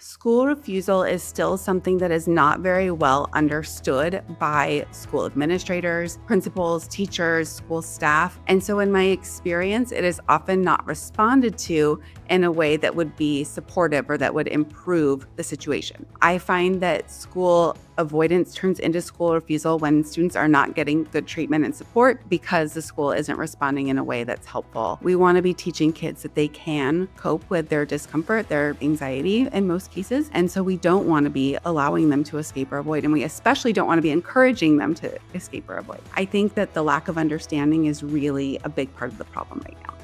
School refusal is still something that is not very well understood by school administrators, principals, teachers, school staff. And so in my experience, it is often not responded to in a way that would be supportive or that would improve the situation. I find that school avoidance turns into school refusal when students are not getting good treatment and support because the school isn't responding in a way that's helpful. We want to be teaching kids that they can cope with their discomfort, their anxiety in most cases. And so we don't want to be allowing them to escape or avoid. And we especially don't want to be encouraging them to escape or avoid. I think that the lack of understanding is really a big part of the problem right now.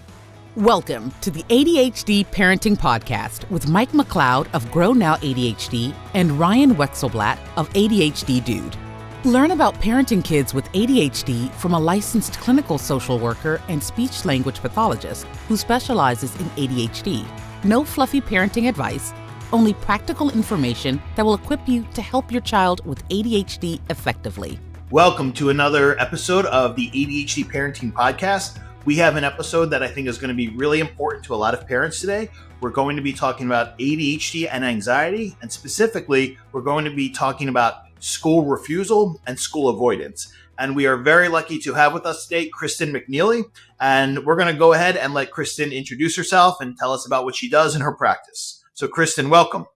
Welcome to the ADHD Parenting Podcast with Mike McLeod of Grow Now ADHD and Ryan Wexelblatt of ADHD Dude. Learn about parenting kids with ADHD from a licensed clinical social worker and speech-language pathologist who specializes in ADHD. No fluffy parenting advice, only practical information that will equip you to help your child with ADHD effectively. Welcome to another episode of the ADHD Parenting Podcast. We have an episode that I think is going to be really important to a lot of parents today. We're going to be talking about ADHD and anxiety, and specifically, we're going to be talking about school refusal and school avoidance. And we are very lucky to have with us today Kristen McNeely, and we're going to go ahead and let Kristen introduce herself and tell us about what she does in her practice. So Kristen, welcome.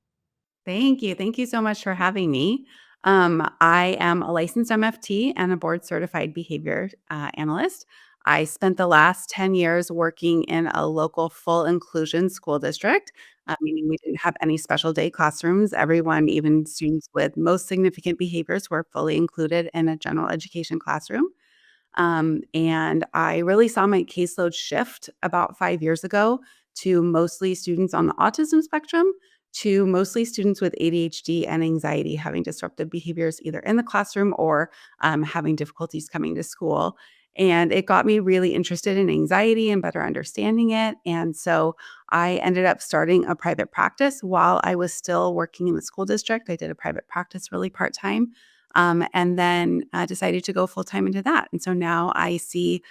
Thank you. Thank you so much for having me. I am a licensed MFT and a board certified behavior analyst. I spent the last 10 years working in a local full inclusion school district, meaning we didn't have any special day classrooms. Everyone, even students with most significant behaviors, were fully included in a general education classroom. And I really saw my caseload shift about 5 years ago to mostly students on the autism spectrum, to mostly students with ADHD and anxiety having disruptive behaviors either in the classroom or having difficulties coming to school. And it got me really interested in anxiety and better understanding it. And so I ended up starting a private practice while I was still working in the school district. I did a private practice really part-time, and then decided to go full-time into that. And so now I see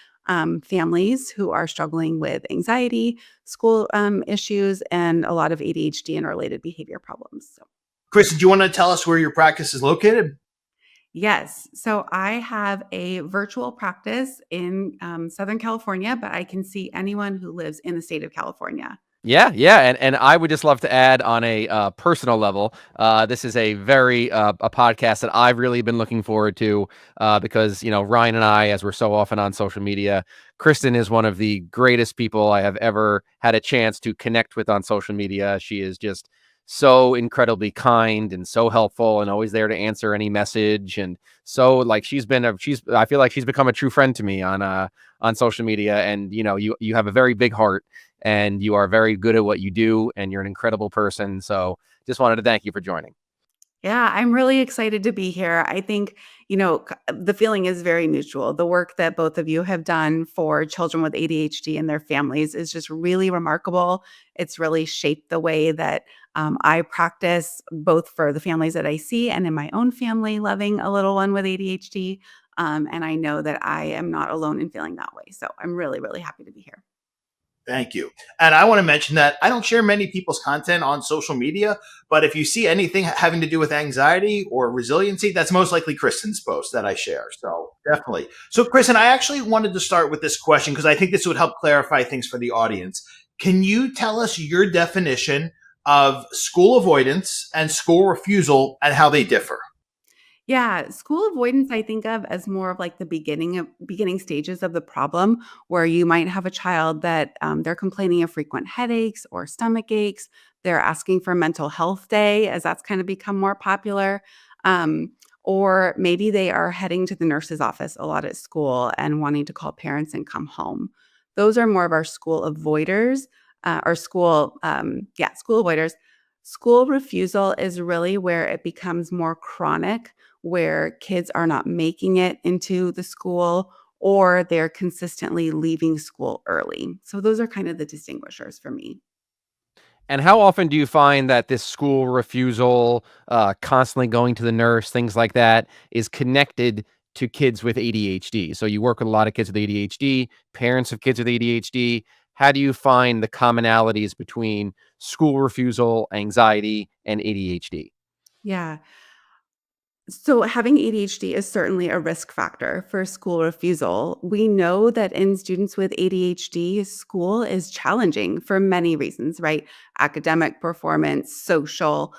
families who are struggling with anxiety, school issues, and a lot of ADHD and related behavior problems. So. Kristen, do you want to tell us where your practice is located? Yes. So I have a virtual practice in Southern California, but I can see anyone who lives in the state of California. Yeah. And I would just love to add on a personal level, this is a very a podcast that I've really been looking forward to because, Ryan and I, as we're so often on social media, Kristen is one of the greatest people I have ever had a chance to connect with on social media. She is just so incredibly kind and so helpful and always there to answer any message. And so I feel like she's become a true friend to me on social media. And, you have a very big heart and you are very good at what you do and you're an incredible person. So just wanted to thank you for joining. Yeah, I'm really excited to be here. I think, the feeling is very mutual. The work that both of you have done for children with ADHD and their families is just really remarkable. It's really shaped the way that I practice, both for the families that I see and in my own family, loving a little one with ADHD. And I know that I am not alone in feeling that way. So I'm really, really happy to be here. Thank you. And I want to mention that I don't share many people's content on social media, but if you see anything having to do with anxiety or resiliency, that's most likely Kristen's post that I share. So definitely. So Kristen, I actually wanted to start with this question because I think this would help clarify things for the audience. Can you tell us your definition of school avoidance and school refusal and how they differ? Yeah, school avoidance I think of as more of like the beginning stages of the problem, where you might have a child that they're complaining of frequent headaches or stomach aches. They're asking for mental health day, as that's kind of become more popular. Um, or maybe they are heading to the nurse's office a lot at school and wanting to call parents and come home. Those are more of our school avoiders, school avoiders. School refusal is really where it becomes more chronic, where kids are not making it into the school or they're consistently leaving school early. So those are kind of the distinguishers for me. And how often do you find that this school refusal, constantly going to the nurse, things like that, is connected to kids with ADHD? So you work with a lot of kids with ADHD, parents of kids with ADHD. How do you find the commonalities between school refusal, anxiety, and ADHD? Yeah. So, having ADHD is certainly a risk factor for school refusal. We know that in students with ADHD, school is challenging for many reasons, right? Academic performance, social,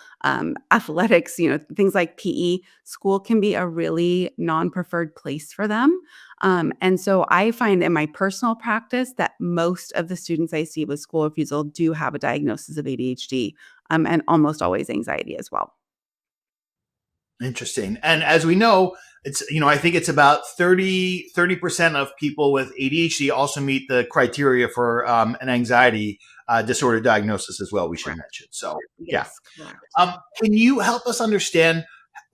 athletics, things like PE. School can be a really non preferred place for them. And so, I find in my personal practice that most of the students I see with school refusal do have a diagnosis of ADHD, and almost always anxiety as well. Interesting. And as we know, I think it's about 30% of people with ADHD also meet the criteria for an anxiety disorder diagnosis as well, we should Correct. mention. So, yeah. Yes, correct. Can you help us understand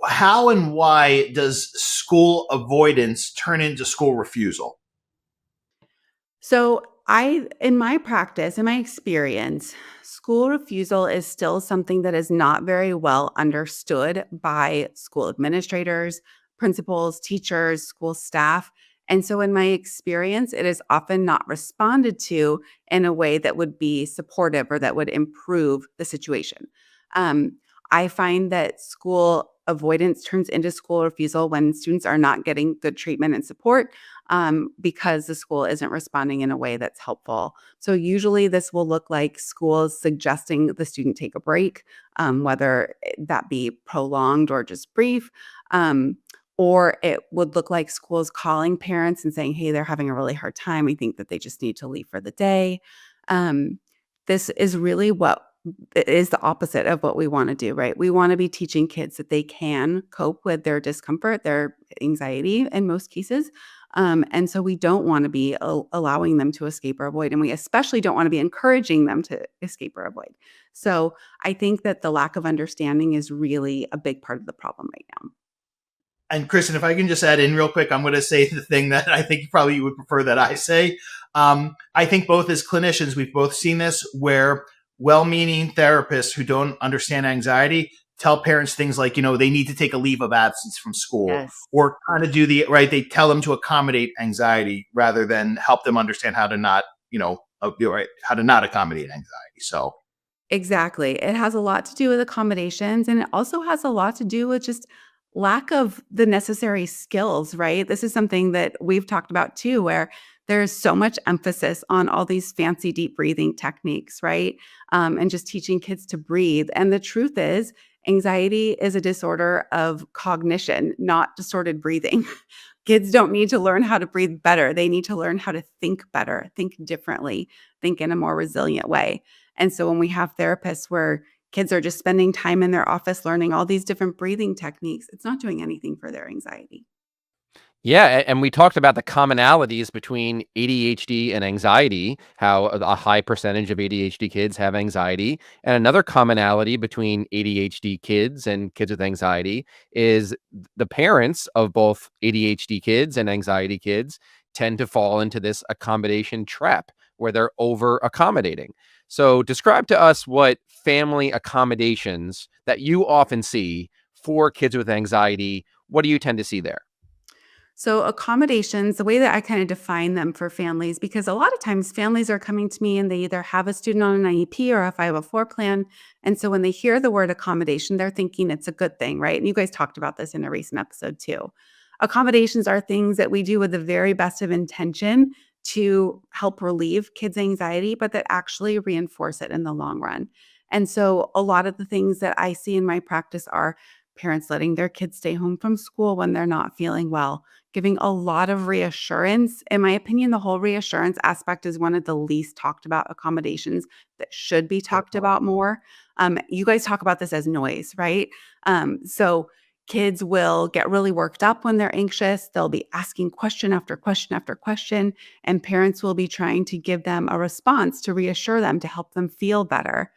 how and why does school avoidance turn into school refusal? So, in my practice, in my experience, school refusal is still something that is not very well understood by school administrators, principals, teachers, school staff. And so, in my experience, it is often not responded to in a way that would be supportive or that would improve the situation. Um, I find that school avoidance turns into school refusal when students are not getting good treatment and support, because the school isn't responding in a way that's helpful. So usually this will look like schools suggesting the student take a break, whether that be prolonged or just brief. Or it would look like schools calling parents and saying, hey, they're having a really hard time. We think that they just need to leave for the day. Um, this is really what it is the opposite of what we want to do, right? We want to be teaching kids that they can cope with their discomfort, their anxiety in most cases. And so we don't want to be allowing them to escape or avoid. And we especially don't want to be encouraging them to escape or avoid. So I think that the lack of understanding is really a big part of the problem right now. And Kristen, if I can just add in real quick, I'm going to say the thing that I think you probably would prefer that I say. I think both as clinicians, we've both seen this where well-meaning therapists who don't understand anxiety tell parents things like, they need to take a leave of absence from school Yes. or kind of do right. They tell them to accommodate anxiety rather than help them understand how to not, how to not accommodate anxiety. So Exactly. It has a lot to do with accommodations, and it also has a lot to do with just lack of the necessary skills, right? This is something that we've talked about too, where there's so much emphasis on all these fancy deep breathing techniques, right? And just teaching kids to breathe. And the truth is, anxiety is a disorder of cognition, not distorted breathing. Kids don't need to learn how to breathe better. They need to learn how to think better, think differently, think in a more resilient way. And so when we have therapists where kids are just spending time in their office learning all these different breathing techniques, it's not doing anything for their anxiety. Yeah, and we talked about the commonalities between ADHD and anxiety, how a high percentage of ADHD kids have anxiety. And another commonality between ADHD kids and kids with anxiety is the parents of both ADHD kids and anxiety kids tend to fall into this accommodation trap where they're over accommodating. So describe to us what family accommodations that you often see for kids with anxiety. What do you tend to see there? So, accommodations, the way that I kind of define them for families, because a lot of times families are coming to me and they either have a student on an IEP or a 504 plan. And so when they hear the word accommodation, they're thinking it's a good thing, right? And you guys talked about this in a recent episode too. Accommodations are things that we do with the very best of intention to help relieve kids' anxiety, but that actually reinforce it in the long run. And so, a lot of the things that I see in my practice are parents letting their kids stay home from school when they're not feeling well, giving a lot of reassurance. In my opinion, the whole reassurance aspect is one of the least talked about accommodations that should be talked about more. You guys talk about this as noise, right? So kids will get really worked up when they're anxious. They'll be asking question after question after question, and parents will be trying to give them a response to reassure them to help them feel better.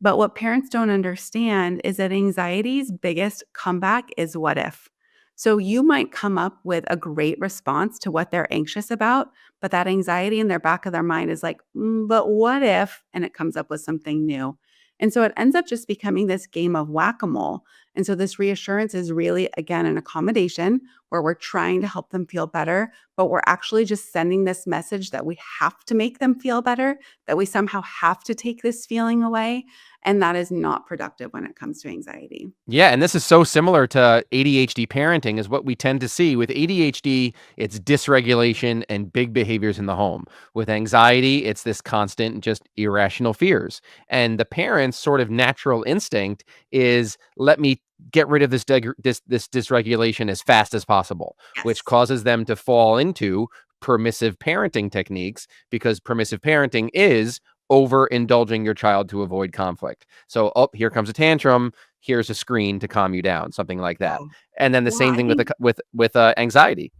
But what parents don't understand is that anxiety's biggest comeback is what if. So you might come up with a great response to what they're anxious about, but that anxiety in their back of their mind is like, but what if? And it comes up with something new. And so it ends up just becoming this game of whack a mole. And so this reassurance is really, again, an accommodation where we're trying to help them feel better, but we're actually just sending this message that we have to make them feel better, that we somehow have to take this feeling away. And that is not productive when it comes to anxiety. Yeah, and this is so similar to ADHD parenting is what we tend to see. With ADHD, it's dysregulation and big behaviors in the home. With anxiety, it's this constant, just irrational fears. And the parent's sort of natural instinct is let me get rid of this dysregulation as fast as possible, which Yes. causes them to fall into permissive parenting techniques because permissive parenting is overindulging your child to avoid conflict. So, oh, here comes a tantrum. Here's a screen to calm you down, something like that. Oh, And then the well, same I thing with think anxiety.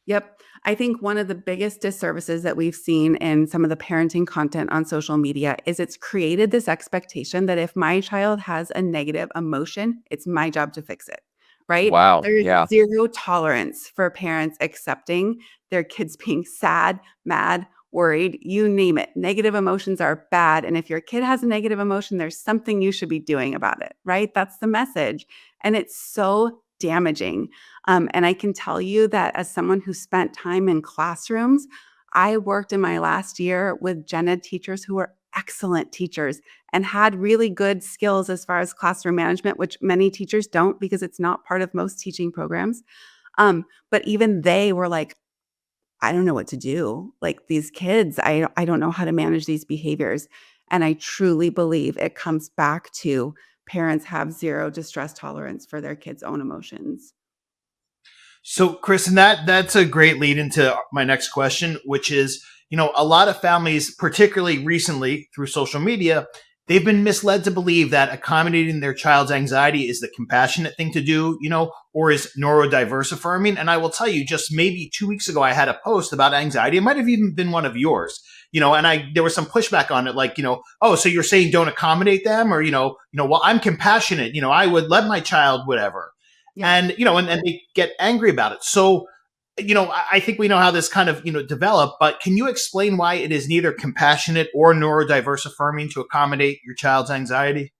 Yep. I think one of the biggest disservices that we've seen in some of the parenting content on social media is it's created this expectation that if my child has a negative emotion, it's my job to fix it, right? Wow. There's Yeah. zero tolerance for parents accepting their kids being sad, mad, worried, you name it. Negative emotions are bad. And if your kid has a negative emotion, there's something you should be doing about it, right? That's the message. And it's so damaging. And I can tell you that as someone who spent time in classrooms, I worked in my last year with gen ed teachers who were excellent teachers and had really good skills as far as classroom management, which many teachers don't because it's not part of most teaching programs. But even they were like, I don't know what to do. Like these kids, I don't know how to manage these behaviors. And I truly believe it comes back to parents have zero distress tolerance for their kids' own emotions. So, Kristen, that's a great lead into my next question, which is, a lot of families, particularly recently through social media, they've been misled to believe that accommodating their child's anxiety is the compassionate thing to do, or is neurodiverse affirming. And I will tell you, just maybe 2 weeks ago, I had a post about anxiety. It might have even been one of yours, and there was some pushback on it, like, oh, so you're saying don't accommodate them, or, well, I'm compassionate, I would let my child, whatever. Yeah. And, and they get angry about it. So, I think we know how this kind of, developed, but can you explain why it is neither compassionate or neurodiverse affirming to accommodate your child's anxiety?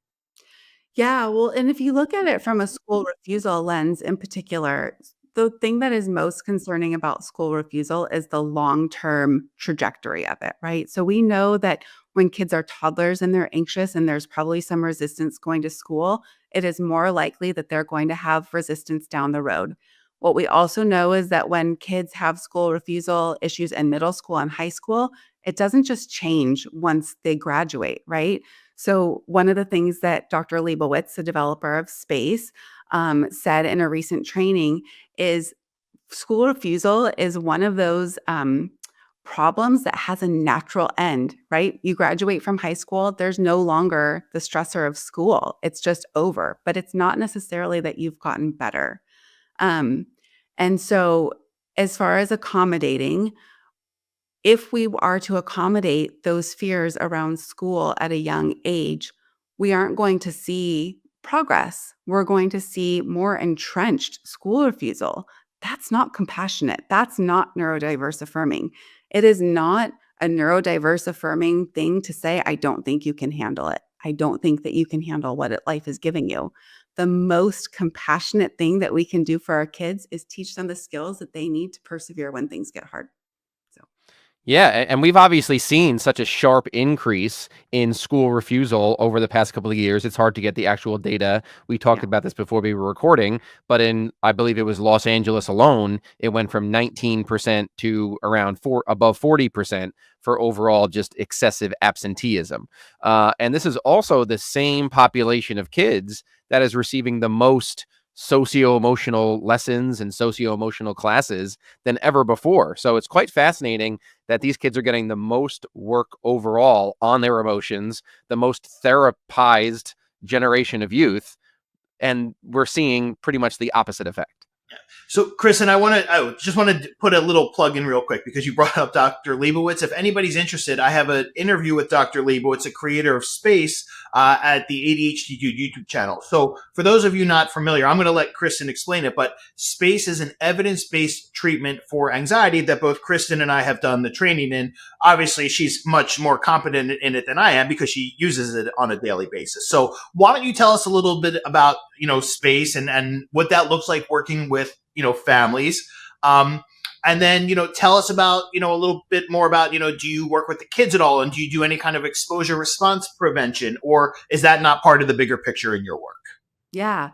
Yeah, well, and if you look at it from a school refusal lens in particular, the thing that is most concerning about school refusal is the long-term trajectory of it, right? So we know that when kids are toddlers and they're anxious and there's probably some resistance going to school, it is more likely that they're going to have resistance down the road. What we also know is that when kids have school refusal issues in middle school and high school, it doesn't just change once they graduate, right? So one of the things that Dr. Leibowitz, the developer of Space, said in a recent training is school refusal is one of those problems that has a natural end, right? You graduate from high school, there's no longer the stressor of school. It's just over, but it's not necessarily that you've gotten better. Um, and so, as far as accommodating, if we are to accommodate those fears around school at a young age, we aren't going to see progress. We're going to see more entrenched school refusal. That's not compassionate. That's not neurodiverse affirming. It is not a neurodiverse affirming thing to say, I don't think you can handle it. I don't think that you can handle what life is giving you. The most compassionate thing that we can do for our kids is teach them the skills that they need to persevere when things get hard. So. Yeah, and we've obviously seen such a sharp increase in school refusal over the past couple of years. It's hard to get the actual data. We talked Yeah. about this before we were recording, but I believe it was Los Angeles alone, it went from 19% to around above 40% for overall just excessive absenteeism. And this is also the same population of kids that is receiving the most socio-emotional lessons and socio-emotional classes than ever before. So it's quite fascinating that these kids are getting the most work overall on their emotions, the most therapized generation of youth, and we're seeing pretty much the opposite effect. So, Kristen, I just want to put a little plug in real quick because you brought up Dr. Leibowitz. If anybody's interested, I have an interview with Dr. Leibowitz, a creator of Space, at the ADHD Dude YouTube channel. So, for those of you not familiar, I'm going to let Kristen explain it, but Space is an evidence-based treatment for anxiety that both Kristen and I have done the training in. Obviously, she's much more competent in it than I am because she uses it on a daily basis. So, why don't you tell us a little bit about space and what that looks like working with, families. And then, tell us about, a little bit more about, do you work with the kids at all? And do you do any kind of exposure response prevention? Or is that not part of the bigger picture in your work? Yeah.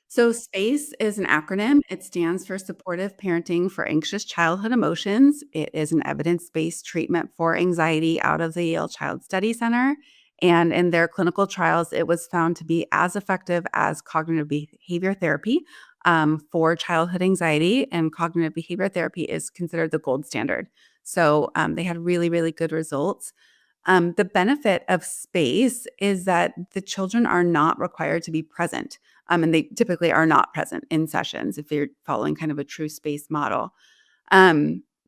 So SPACE is an acronym. It stands for Supportive Parenting for Anxious Childhood Emotions. It is an evidence-based treatment for anxiety out of the Yale Child Study Center. And in their clinical trials, it was found to be as effective as cognitive behavior therapy for childhood anxiety. And cognitive behavior therapy is considered the gold standard. So they had really, really good results. The benefit of space is that the children are not required to be present. And they typically are not present in sessions if you're following kind of a true space model,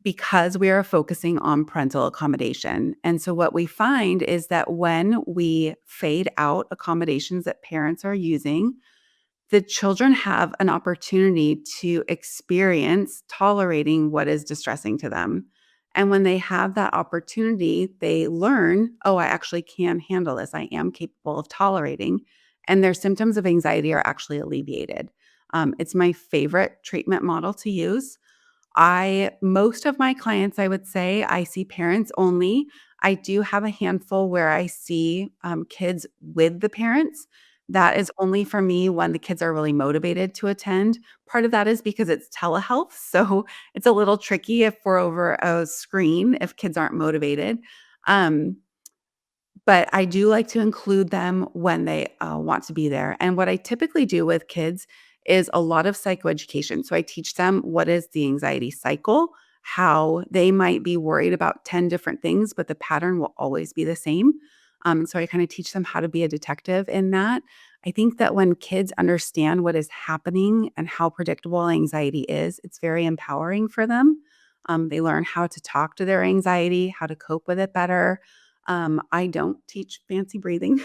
because we are focusing on parental accommodation. And so what we find is that when we fade out accommodations that parents are using, the children have an opportunity to experience tolerating what is distressing to them. And when they have that opportunity, they learn, oh, I actually can handle this. I am capable of tolerating. And their symptoms of anxiety are actually alleviated. It's my favorite treatment model to use. Most of my clients, I would say, I see parents only. I do have a handful where I see kids with the parents. That is only for me when the kids are really motivated to attend. Part of that is because it's telehealth, so it's a little tricky if we're over a screen if kids aren't motivated. Um, but I do like to include them when they want to be there. And what I typically do with kids is a lot of psychoeducation. So I teach them what is the anxiety cycle, how they might be worried about 10 different things, but the pattern will always be the same. So I kind of teach them how to be a detective in that. I think that when kids understand what is happening and how predictable anxiety is, it's very empowering for them. They learn how to talk to their anxiety, how to cope with it better. I don't teach fancy breathing.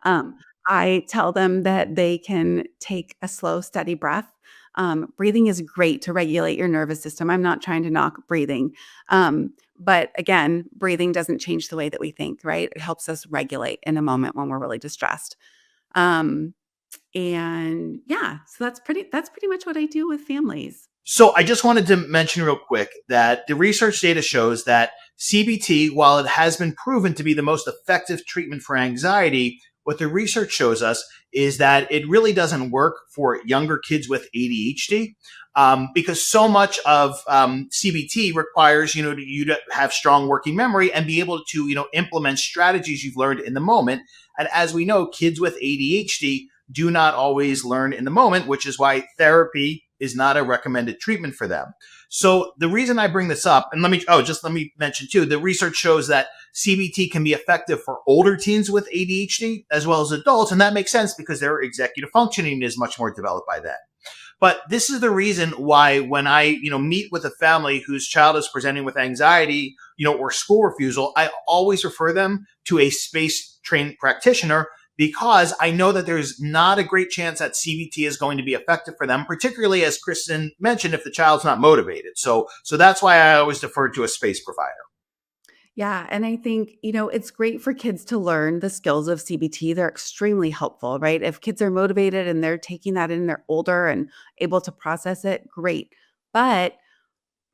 um, I tell them that they can take a slow, steady breath. Breathing is great to regulate your nervous system. I'm not trying to knock breathing. But again, breathing doesn't change the way that we think, right? It helps us regulate in a moment when we're really distressed. Um, and yeah, so that's pretty much what I do with families. So I just wanted to mention real quick that the research data shows that CBT, while it has been proven to be the most effective treatment for anxiety, what the research shows us is that it really doesn't work for younger kids with ADHD, because so much of CBT requires you to have strong working memory and be able to implement strategies you've learned in the moment. And as we know, kids with ADHD do not always learn in the moment, which is why therapy is not a recommended treatment for them. So the reason I bring this up, and let me mention too, the research shows that CBT can be effective for older teens with ADHD as well as adults. And that makes sense because their executive functioning is much more developed by then. But this is the reason why when I, meet with a family whose child is presenting with anxiety, or school refusal, I always refer them to a space trained practitioner, because I know that there's not a great chance that CBT is going to be effective for them, particularly as Kristen mentioned, if the child's not motivated. So that's why I always defer to a space provider. Yeah, and I think, it's great for kids to learn the skills of CBT. They're extremely helpful, right? If kids are motivated and they're taking that in, they're older and able to process it, great. But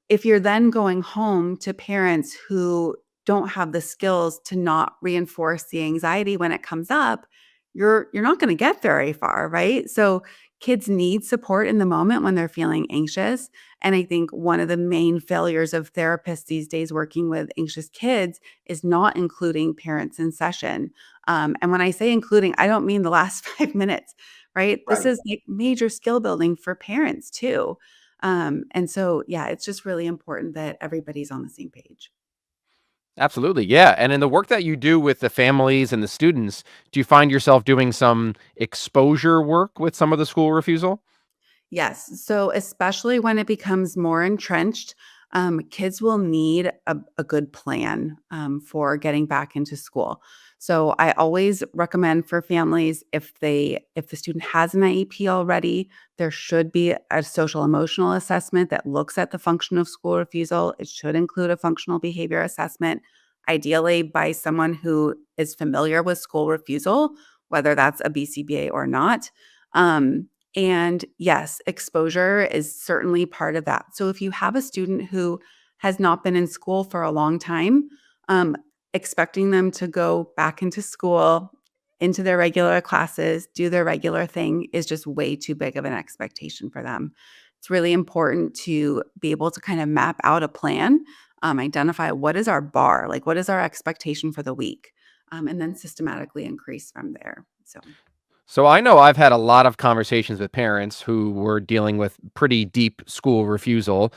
if you're then going home to parents who don't have the skills to not reinforce the anxiety when it comes up, you're not going to get very far, right? So kids need support in the moment when they're feeling anxious. And I think one of the main failures of therapists these days working with anxious kids is not including parents in session. And when I say including, I don't mean the last 5 minutes, right? This Right. is like major skill building for parents too. And so, yeah, it's just really important that everybody's on the same page. Absolutely. Yeah. And in the work that you do with the families and the students, do you find yourself doing some exposure work with some of the school refusal? Yes. So, especially when it becomes more entrenched, kids will need a good plan for getting back into school. So, I always recommend for families if the student has an IEP already, there should be a social emotional assessment that looks at the function of school refusal. It should include a functional behavior assessment, ideally by someone who is familiar with school refusal, whether that's a BCBA or not. And yes, exposure is certainly part of that. So if you have a student who has not been in school for a long time, um, expecting them to go back into school, into their regular classes, do their regular thing is just way too big of an expectation for them. It's really important to be able to kind of map out a plan, identify what is our bar, like what is our expectation for the week, and then systematically increase from there. So I know I've had a lot of conversations with parents who were dealing with pretty deep school refusal.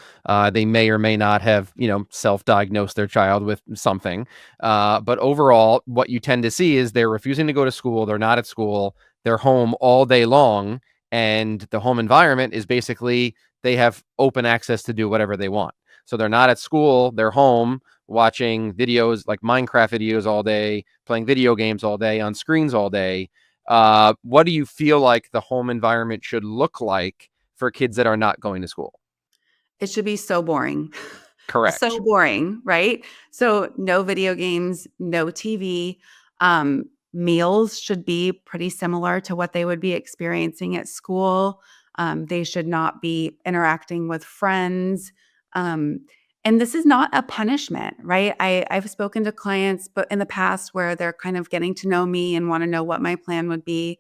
They may or may not have, self-diagnosed their child with something. But overall, what you tend to see is they're refusing to go to school. They're not at school. They're home all day long. And the home environment is basically they have open access to do whatever they want. So they're not at school. They're home watching videos like Minecraft videos all day, playing video games all day on screens all day. What do you feel like the home environment should look like for kids that are not going to school? It should be so boring. So Correct. boring, right? So no video games, no TV. Meals should be pretty similar to what they would be experiencing at school. They should not be interacting with friends. Um, and this is not a punishment, right? I've spoken to clients but in the past where they're kind of getting to know me and want to know what my plan would be.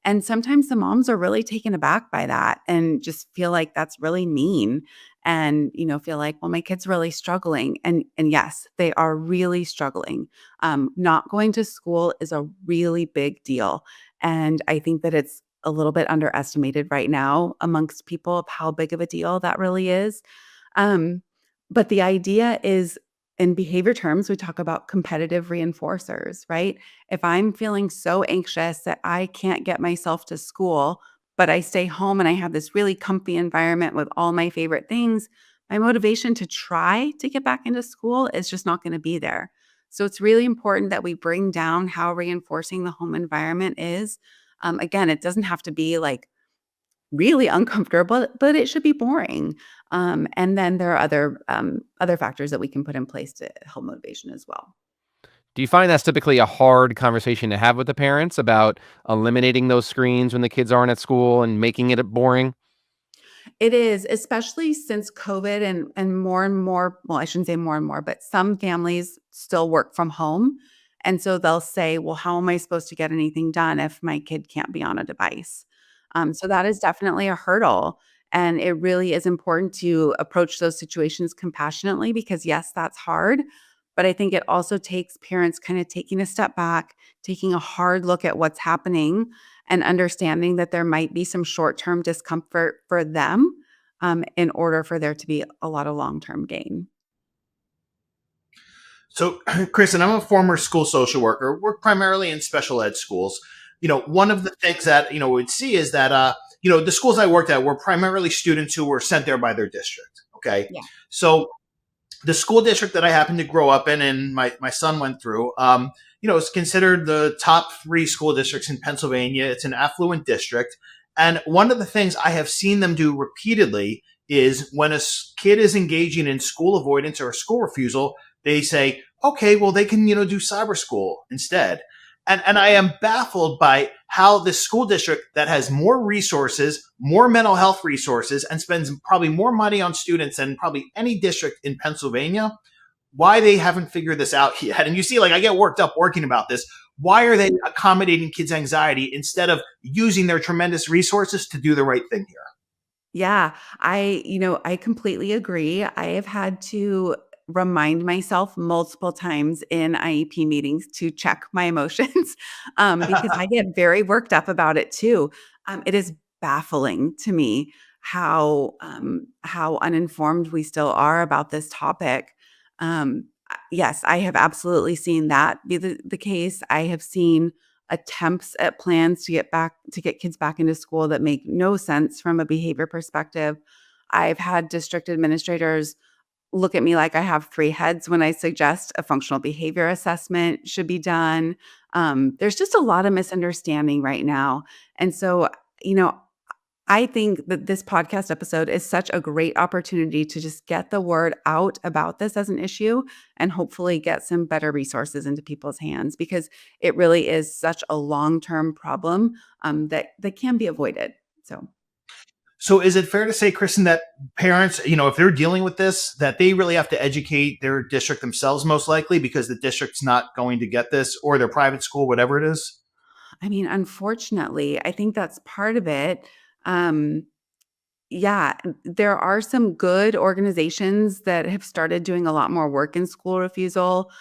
And sometimes the moms are really taken aback by that and just feel like that's really mean and feel like, well, my kid's really struggling. And yes, they are really struggling. Not going to school is a really big deal, and I think that it's a little bit underestimated right now amongst people of how big of a deal that really is. um, but the idea is, in behavior terms, we talk about competitive reinforcers, right? If I'm feeling so anxious that I can't get myself to school, but I stay home and I have this really comfy environment with all my favorite things, my motivation to try to get back into school is just not going to be there. So it's really important that we bring down how reinforcing the home environment is. Again, it doesn't have to be like really uncomfortable, but it should be boring. And then there are other factors that we can put in place to help motivation as well. Do you find that's typically a hard conversation to have with the parents about eliminating those screens when the kids aren't at school and making it boring? It is, especially since COVID and more, well, I shouldn't say more and more, but some families still work from home. And so they'll say, well, how am I supposed to get anything done if my kid can't be on a device? So that is definitely a hurdle. And it really is important to approach those situations compassionately because, yes, that's hard. But I think it also takes parents kind of taking a step back, taking a hard look at what's happening and understanding that there might be some short-term discomfort for them, in order for there to be a lot of long-term gain. So, Kristen, I'm a former school social worker, work primarily in special ed schools. One of the things that, we'd see is that, the schools I worked at were primarily students who were sent there by their district. Okay. Yeah. So the school district that I happened to grow up in and my son went through, it's considered the top 3 school districts in Pennsylvania. It's an affluent district. And one of the things I have seen them do repeatedly is when a kid is engaging in school avoidance or school refusal, they say, okay, well, they can, do cyber school instead. And I am baffled by how this school district that has more resources, more mental health resources, and spends probably more money on students than probably any district in Pennsylvania, why they haven't figured this out yet. And you see, like, I get worked up working about this. Why are they accommodating kids' anxiety instead of using their tremendous resources to do the right thing here? Yeah, I completely agree. I have had to remind myself multiple times in IEP meetings to check my emotions, because I get very worked up about it too. It is baffling to me how uninformed we still are about this topic. Yes, I have absolutely seen that be the case. I have seen attempts at plans to get kids back into school that make no sense from a behavior perspective. I've had district administrators look at me like I have 3 heads when I suggest a functional behavior assessment should be done. There's just a lot of misunderstanding right now. And so, you know, I think that this podcast episode is such a great opportunity to just get the word out about this as an issue and hopefully get some better resources into people's hands because it really is such a long-term problem that can be avoided. So, So is it fair to say, Kristen, that parents, if they're dealing with this, that they really have to educate their district themselves most likely because the district's not going to get this, or their private school, whatever it is? I mean, unfortunately, I think that's part of it. Um, Yeah, there are some good organizations that have started doing a lot more work in school refusal.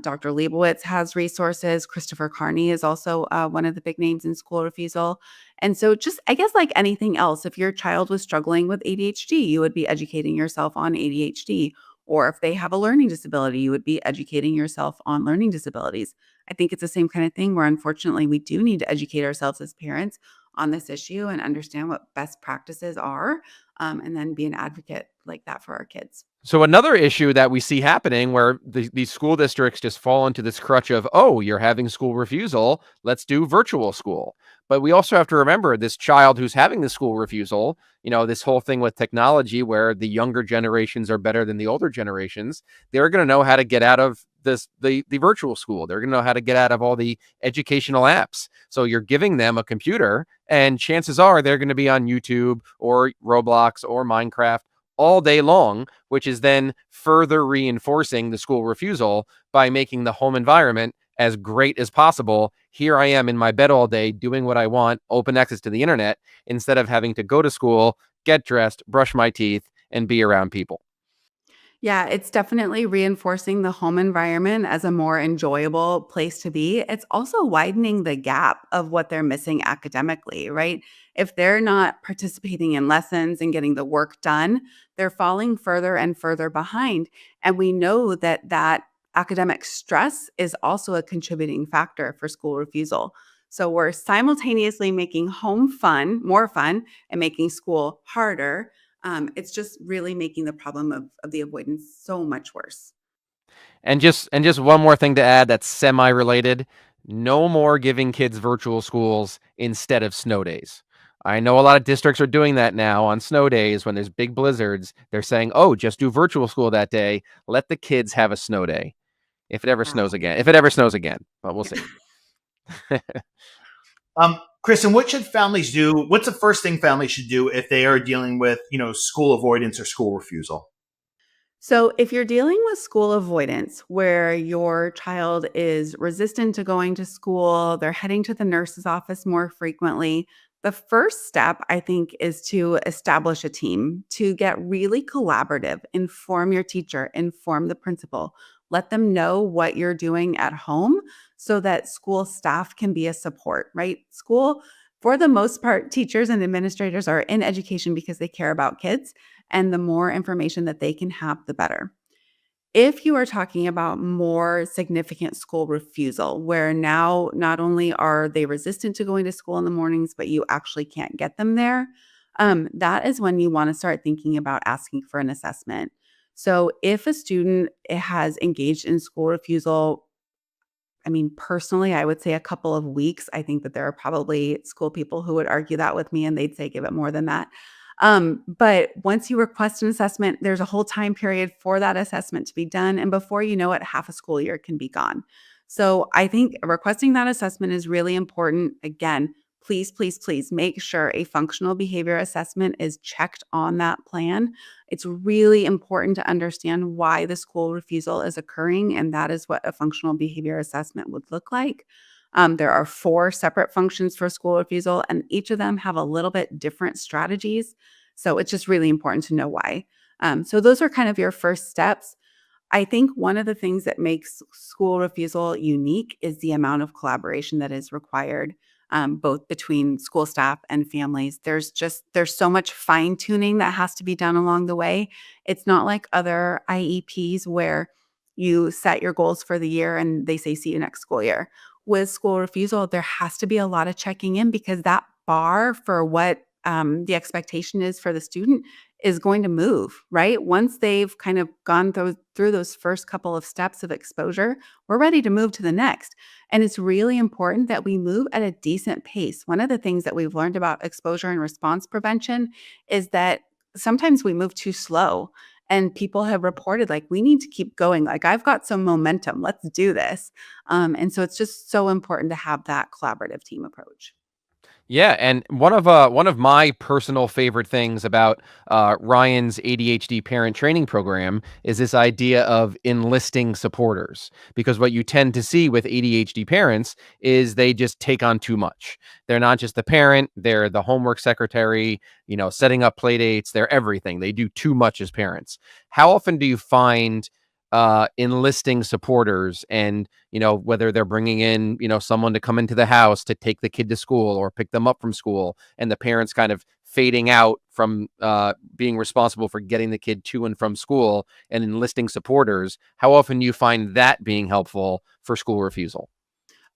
Dr. Leibowitz has resources. Christopher Carney is also one of the big names in school refusal. And so, just I guess, like anything else, if your child was struggling with ADHD, you would be educating yourself on ADHD. Or if they have a learning disability, you would be educating yourself on learning disabilities. I think it's the same kind of thing where unfortunately we do need to educate ourselves as parents on this issue and understand what best practices are, and then be an advocate like that for our kids. So another issue that we see happening where these school districts just fall into this crutch of, oh, you're having school refusal, let's do virtual school. But we also have to remember this child who's having the school refusal, this whole thing with technology where the younger generations are better than the older generations, they're going to know how to get out of the virtual school. They're going to know how to get out of all the educational apps. So you're giving them a computer and chances are they're going to be on YouTube or Roblox or Minecraft all day long, which is then further reinforcing the school refusal by making the home environment as great as possible. Here I am in my bed all day doing what I want, open access to the internet, instead of having to go to school, get dressed, brush my teeth, and be around people. Yeah, it's definitely reinforcing the home environment as a more enjoyable place to be. It's also widening the gap of what they're missing academically, right? If they're not participating in lessons and getting the work done, they're falling further and further behind. And we know that academic stress is also a contributing factor for school refusal. So we're simultaneously making home fun, more fun, and making school harder. It's just really making the problem of the avoidance so much worse. And just one more thing to add that's semi-related. No more giving kids virtual schools instead of snow days. I know a lot of districts are doing that now on snow days when there's big blizzards. They're saying, "Oh, just do virtual school that day. Let the kids have a snow day." If it ever snows Wow. again. If it ever snows again, but we'll see. Kristen, what should families do? What's the first thing families should do if they are dealing with, school avoidance or school refusal? So, if you're dealing with school avoidance, where your child is resistant to going to school, they're heading to the nurse's office more frequently, the first step, I think, is to establish a team, to get really collaborative, inform your teacher, inform the principal, let them know what you're doing at home so that school staff can be a support, right? School, for the most part, teachers and administrators are in education because they care about kids and the more information that they can have, the better. If you are talking about more significant school refusal, where now not only are they resistant to going to school in the mornings, but you actually can't get them there, that is when you want to start thinking about asking for an assessment. So, if a student has engaged in school refusal, I mean, personally, I would say a couple of weeks. I think that there are probably school people who would argue that with me and they'd say give it more than that. But once you request an assessment, there's a whole time period for that assessment to be done. And before you know it, half a school year can be gone. So I think requesting that assessment is really important. Again, please, please, please make sure a functional behavior assessment is checked on that plan. It's really important to understand why the school refusal is occurring, and that is what a functional behavior assessment would look like. There are 4 separate functions for school refusal, and each of them have a little bit different strategies. So it's just really important to know why. So those are kind of your first steps. I think one of the things that makes school refusal unique is the amount of collaboration that is required, both between school staff and families. There's so much fine tuning that has to be done along the way. It's not like other IEPs where you set your goals for the year and they say see you next school year. With school refusal, there has to be a lot of checking in because that bar for what the expectation is for the student is going to move, right? Once they've kind of gone through those first couple of steps of exposure, we're ready to move to the next. And it's really important that we move at a decent pace. One of the things that we've learned about exposure and response prevention is that sometimes we move too slow. And people have reported, like, we need to keep going. Like, I've got some momentum. Let's do this. And so it's just so important to have that collaborative team approach. Yeah, and one of my personal favorite things about Ryan's ADHD parent training program is this idea of enlisting supporters. Because what you tend to see with ADHD parents is they just take on too much. They're not just the parent; they're the homework secretary. Setting up play dates. They're everything. They do too much as parents. How often do you find enlisting supporters, and whether they're bringing in someone to come into the house to take the kid to school or pick them up from school, and the parents kind of fading out from being responsible for getting the kid to and from school, and enlisting supporters? How often do you find that being helpful for school refusal?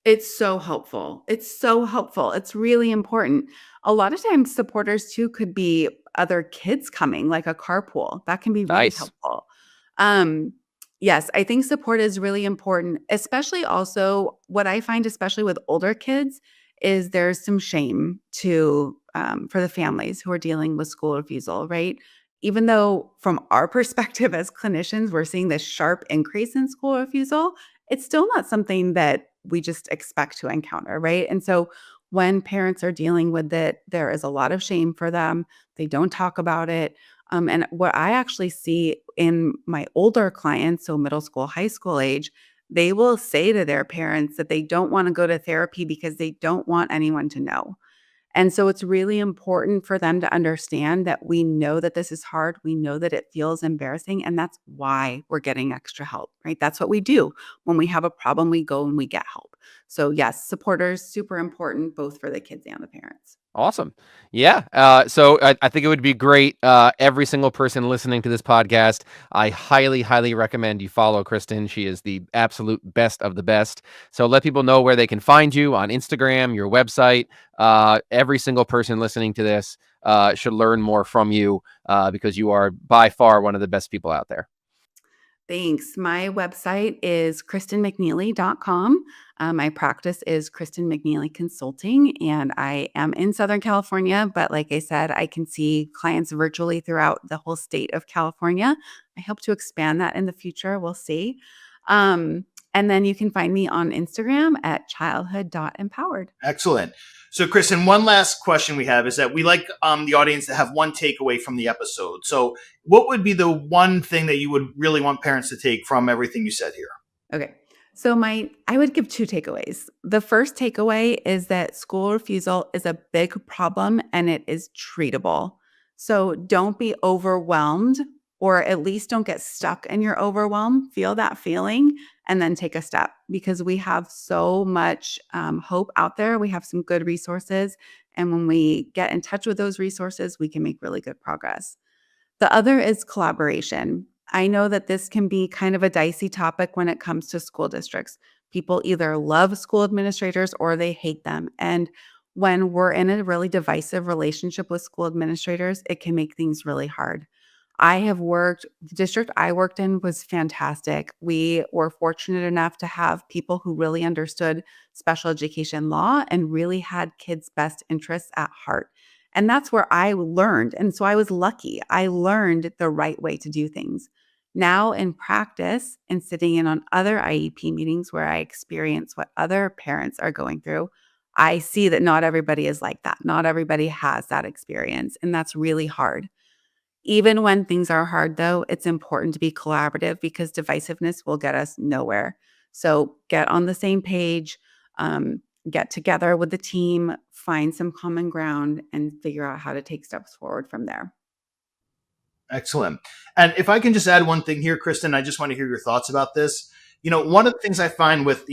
It's so helpful. It's so helpful. It's really important. A lot of times supporters too could be other kids coming, like a carpool. That can be really Nice. helpful. Um, yes, I think support is really important, especially also what I find, especially with older kids, is there's some shame to for the families who are dealing with school refusal, right? Even though from our perspective as clinicians, we're seeing this sharp increase in school refusal, it's still not something that we just expect to encounter, right? And so when parents are dealing with it, there is a lot of shame for them. They don't talk about it. And what I actually see in my older clients, so middle school, high school age, they will say to their parents that they don't want to go to therapy because they don't want anyone to know. And so it's really important for them to understand that we know that this is hard. We know that it feels embarrassing. And that's why we're getting extra help, right? That's what we do. When we have a problem, we go and we get help. So, yes, supporters, super important, both for the kids and the parents. Awesome. Yeah. So I think it would be great. Every single person listening to this podcast, I highly, highly recommend you follow Kristen. She is the absolute best of the best. So let people know where they can find you on Instagram, your website. Every single person listening to this should learn more from you because you are by far one of the best people out there. Thanks. My website is kristenmcneely.com. My practice is Kristen McNeely Consulting, and I am in Southern California. But like I said, I can see clients virtually throughout the whole state of California. I hope to expand that in the future. We'll see. And then you can find me on Instagram at childhood.empowered. Excellent. So, Kristen, one last question we have is that we like the audience to have one takeaway from the episode. So, what would be the one thing that you would really want parents to take from everything you said here? Okay. So I would give two takeaways. The first takeaway is that school refusal is a big problem and it is treatable. So don't be overwhelmed, or at least don't get stuck in your overwhelm. Feel that feeling and then take a step, because we have so much hope out there. We have some good resources. And when we get in touch with those resources, we can make really good progress. The other is collaboration. I know that this can be kind of a dicey topic when it comes to school districts. People either love school administrators or they hate them. And when we're in a really divisive relationship with school administrators, it can make things really hard. The district I worked in was fantastic. We were fortunate enough to have people who really understood special education law and really had kids' best interests at heart. And that's where I learned. And so I was lucky. I learned the right way to do things. Now in practice and sitting in on other IEP meetings where I experience what other parents are going through, I see that not everybody is like that. Not everybody has that experience. And that's really hard. Even when things are hard, though, it's important to be collaborative because divisiveness will get us nowhere. So get on the same page, get together with the team, find some common ground, and figure out how to take steps forward from there. Excellent. And if I can just add one thing here, Kristen, I just want to hear your thoughts about this. One of the things I find with,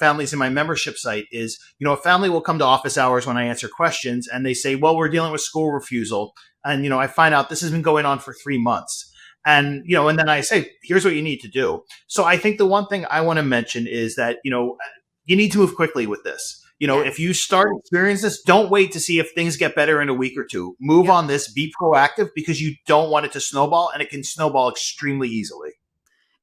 families in my membership site is, a family will come to office hours when I answer questions and they say, well, we're dealing with school refusal. And, I find out this has been going on for 3 months. And, and then I say, here's what you need to do. So I think the one thing I want to mention is that, you need to move quickly with this. If you start experiencing this, don't wait to see if things get better in a week or two. Move on this, be proactive, because you don't want it to snowball, and it can snowball extremely easily.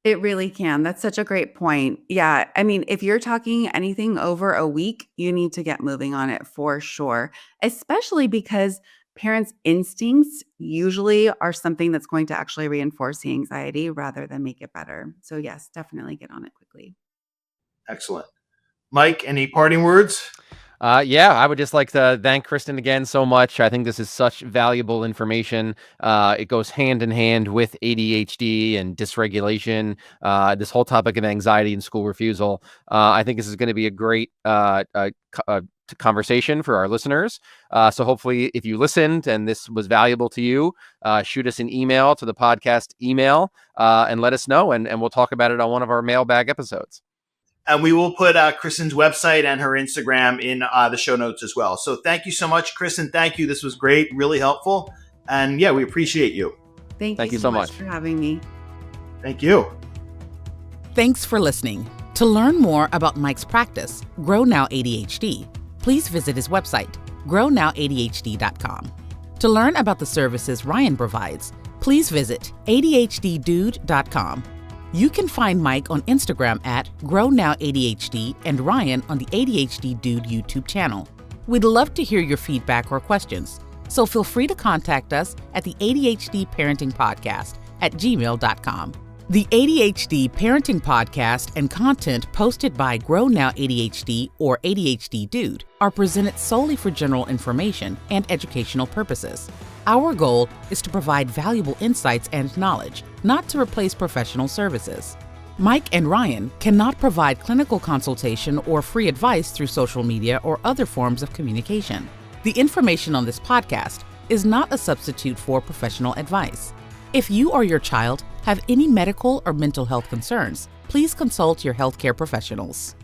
It really can. That's such a great point. Yeah. I mean, if you're talking anything over a week, you need to get moving on it for sure, especially because parents' instincts usually are something that's going to actually reinforce the anxiety rather than make it better. So, yes, definitely get on it quickly. Excellent. Mike, any parting words? I would just like to thank Kristen again so much. I think this is such valuable information. It goes hand in hand with ADHD and dysregulation, this whole topic of anxiety and school refusal. I think this is going to be a great conversation for our listeners. So hopefully if you listened and this was valuable to you, shoot us an email to the podcast email and let us know, and we'll talk about it on one of our mailbag episodes. And we will put Kristen's website and her Instagram in the show notes as well. So thank you so much, Kristen. Thank you. This was great, really helpful. And yeah, we appreciate you. Thank you so much for having me. Thank you. Thanks for listening. To learn more about Mike's practice, Grow Now ADHD, please visit his website, grownowadhd.com. To learn about the services Ryan provides, please visit adhddude.com. You can find Mike on Instagram at GrowNowADHD and Ryan on the ADHD Dude YouTube channel. We'd love to hear your feedback or questions, so feel free to contact us at the ADHD Parenting Podcast at gmail.com. The ADHD Parenting Podcast and content posted by Grow Now ADHD or ADHD Dude are presented solely for general information and educational purposes. Our goal is to provide valuable insights and knowledge, not to replace professional services. Mike and Ryan cannot provide clinical consultation or free advice through social media or other forms of communication. The information on this podcast is not a substitute for professional advice. If you or your child have any medical or mental health concerns, please consult your healthcare professionals.